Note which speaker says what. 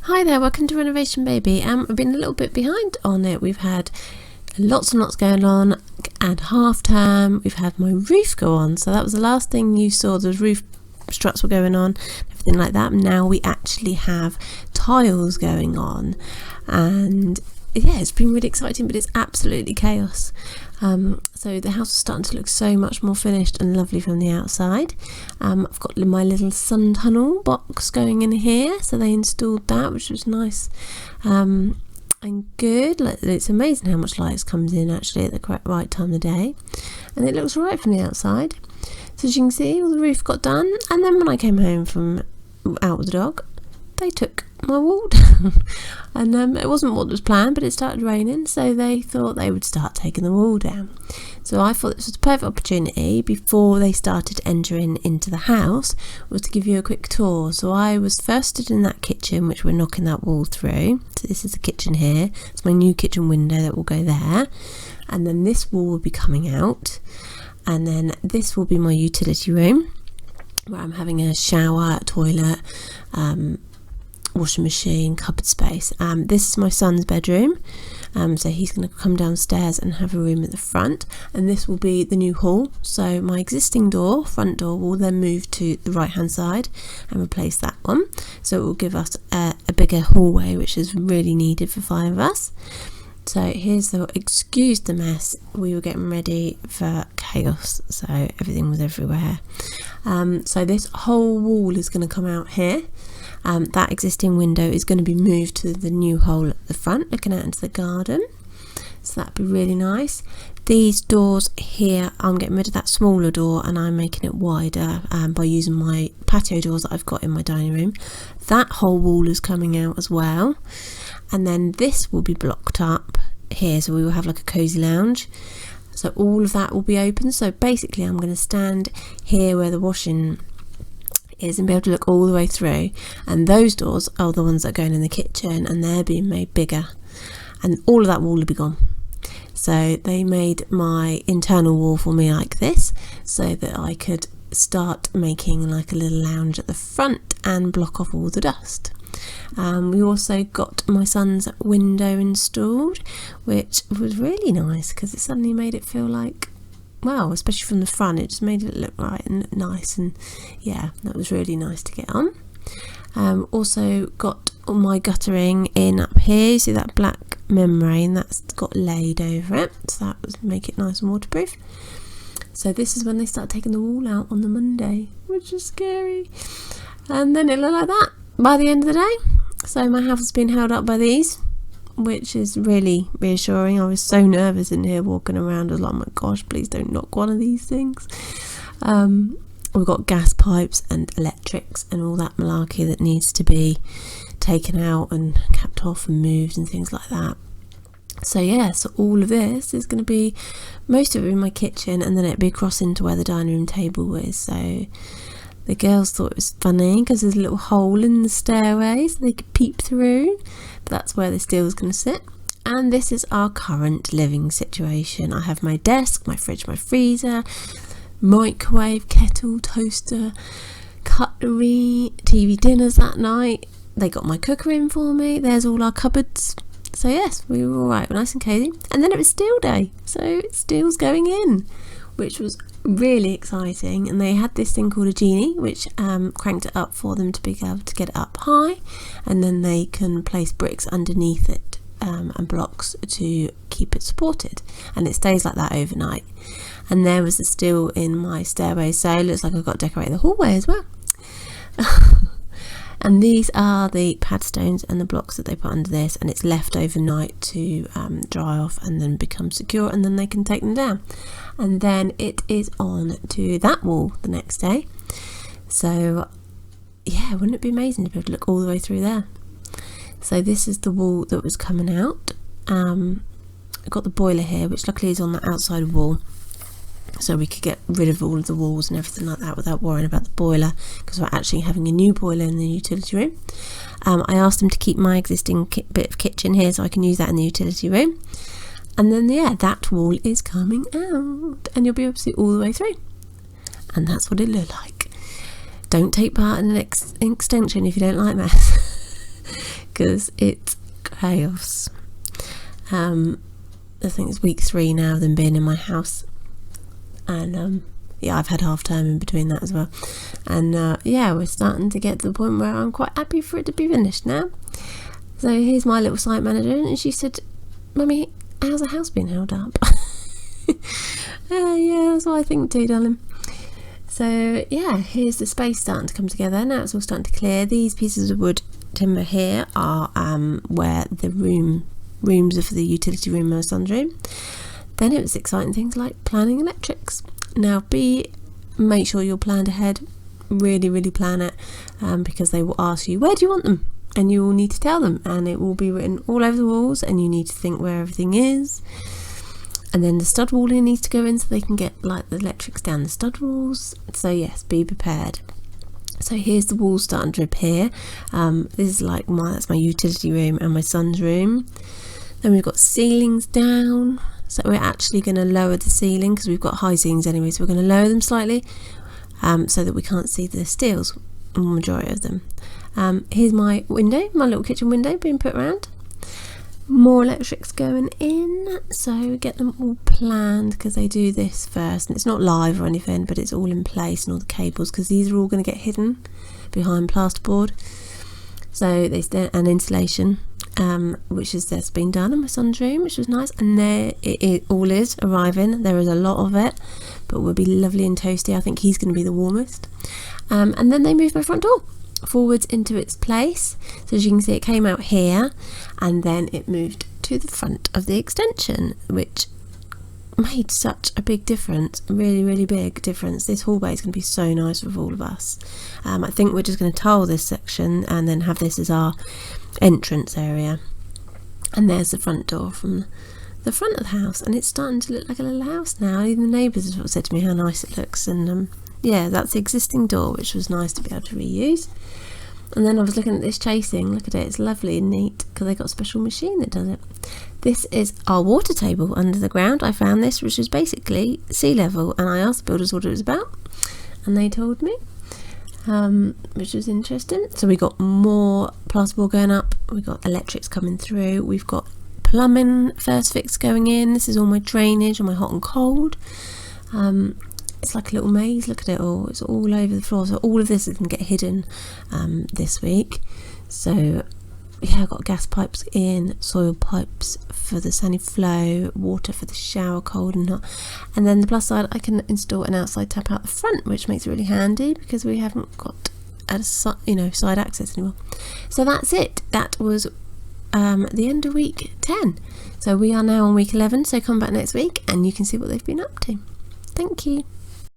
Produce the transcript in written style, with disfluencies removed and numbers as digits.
Speaker 1: Hi there, welcome to Renovation Baby. I've been a little bit behind on it. We've had lots and lots going on at half term. We've had my roof go on, so that was the last thing you saw. The roof struts were going on, everything like that. Now we actually have tiles going on, and yeah, it's been really exciting, but it's absolutely chaos. So the house is starting to look so much more finished and lovely from the outside. I've got my little sun tunnel box going in here, so they installed that, which was nice and good. It's amazing how much light comes in actually at the right time of the day, and it looks right from the outside. So as you can see, all the roof got done, and then when I came home from out with the dog, they took my wall down. And it wasn't what was planned, but it started raining, so they thought they would start taking the wall down. So I thought this was a perfect opportunity before they started entering into the house was to give you a quick tour. So I was first stood in that kitchen, which we're knocking that wall through. So this is the kitchen here. It's my new kitchen window that will go there, and then this wall will be coming out, and then this will be my utility room where I'm having a shower, a toilet, washing machine, cupboard space. This is my son's bedroom, so he's going to come downstairs and have a room at the front, and this will be the new hall. So my existing door, front door, will then move to the right hand side and replace that one, so it will give us a bigger hallway, which is really needed for 5 of us. So here's excuse the mess, we were getting ready for chaos, so everything was everywhere. So this whole wall is going to come out here. That existing window is going to be moved to the new hole at the front, looking out into the garden. So that'd be really nice. These doors here, I'm getting rid of that smaller door and I'm making it wider by using my patio doors that I've got in my dining room. That whole wall is coming out as well. And then this will be blocked up here, so we will have like a cozy lounge. So all of that will be open. So basically I'm going to stand here where the washing is and be able to look all the way through, and those doors are the ones that are going in the kitchen, and they're being made bigger, and all of that wall will be gone. So they made my internal wall for me like this, so that I could start making like a little lounge at the front and block off all the dust. We also got my son's window installed, which was really nice because it suddenly made it feel like, wow, especially from the front, it just made it look right and look nice, and yeah, that was really nice to get on. Also got all my guttering in up here. You see that black membrane that's got laid over it, so that was make it nice and waterproof. So this is when they start taking the wall out on the Monday, which is scary, and then it looked like that by the end of the day. So my house has been held up by these, which is really reassuring. I was so nervous in here walking around. I was like, oh my gosh, please don't knock one of these things. We've got gas pipes and electrics and all that malarkey that needs to be taken out and capped off and moved and things like that. So yeah, so all of this is going to be, most of it in my kitchen, and then it'll be across into where the dining room table is. So the girls thought it was funny because there's a little hole in the stairway so they could peep through. That's where the steel is going to sit. And this is our current living situation. I have my desk, my fridge, my freezer, microwave, kettle, toaster, cutlery, TV dinners that night. They got my cooker in for me. There's all our cupboards. So yes, we were all right, we're nice and cozy. And then it was steel day, so steel's going in, which was really exciting. And they had this thing called a genie, which cranked it up for them to be able to get it up high, and then they can place bricks underneath it and blocks to keep it supported, and it stays like that overnight. And there was the steel in my stairway, so it looks like I've got to decorate the hallway as well. And these are the pad stones and the blocks that they put under this, and it's left overnight to dry off and then become secure, and then they can take them down. And then it is on to that wall the next day. So yeah, wouldn't it be amazing to be able to look all the way through there? So this is the wall that was coming out. I've got the boiler here, which luckily is on the outside wall, so we could get rid of all of the walls and everything like that without worrying about the boiler, because we're actually having a new boiler in the utility room. I asked them to keep my existing bit of kitchen here so I can use that in the utility room. And then yeah, that wall is coming out and you'll be able to see all the way through, and that's what it looked like. Don't take part in an extension if you don't like maths. because it's chaos. I think it's week 3 now of them being in my house, and yeah, I've had half term in between that as well, and yeah, we're starting to get to the point where I'm quite happy for it to be finished now. So here's my little site manager, and she said, "Mummy, how's the house been held up?" Yeah, that's what I think too, darling. So yeah, here's the space starting to come together. Now it's all starting to clear. These pieces of wood timber here are where the rooms are for the utility room and my son's room. Then it was exciting things like planning electrics. Now make sure you're planned ahead, really plan it, because they will ask you, where do you want them? And you will need to tell them, and it will be written all over the walls, and you need to think where everything is. And then the stud walling needs to go in so they can get like the electrics down the stud walls. So yes, be prepared. So here's the wall starting to repair. This is like that's my utility room and my son's room. Then we've got ceilings down. So we're actually going to lower the ceiling because we've got high ceilings anyway. So we're going to lower them slightly so that we can't see the steels, the majority of them. Here's my window, my little kitchen window being put around. More electrics going in, so get them all planned because they do this first, and it's not live or anything, but it's all in place, and all the cables, because these are all going to get hidden behind plasterboard. So and insulation, which that's been done in my son's room, which was nice, and there it all is arriving. There is a lot of it, but will be lovely and toasty. I think he's going to be the warmest. And then they moved my front door forwards into its place, so as you can see, it came out here and then it moved to the front of the extension, which made such a big difference, really big difference. This hallway is going to be so nice with all of us. I think we're just going to tile this section and then have this as our entrance area, and there's the front door from the front of the house, and it's starting to look like a little house now. Even the neighbours have said to me how nice it looks, and yeah, that's the existing door, which was nice to be able to reuse. And then I was looking at this chasing, look at it, it's lovely and neat because they got a special machine that does it. This is our water table under the ground. I found this, which is basically sea level, and I asked the builders what it was about, and they told me, which was interesting. So we got more plasterboard going up, we got electrics coming through, we've got plumbing first fix going in. This is all my drainage and my hot and cold. It's like a little maze, look at it all, it's all over the floor, so all of this is going to get hidden this week. So yeah, I've got gas pipes in, soil pipes for the sandy flow, water for the shower, cold and hot, and then the plus side, I can install an outside tap out the front, which makes it really handy because we haven't got side access anymore. So that's it. That was the end of week 10. So we are now on week 11, so come back next week and you can see what they've been up to. Thank you.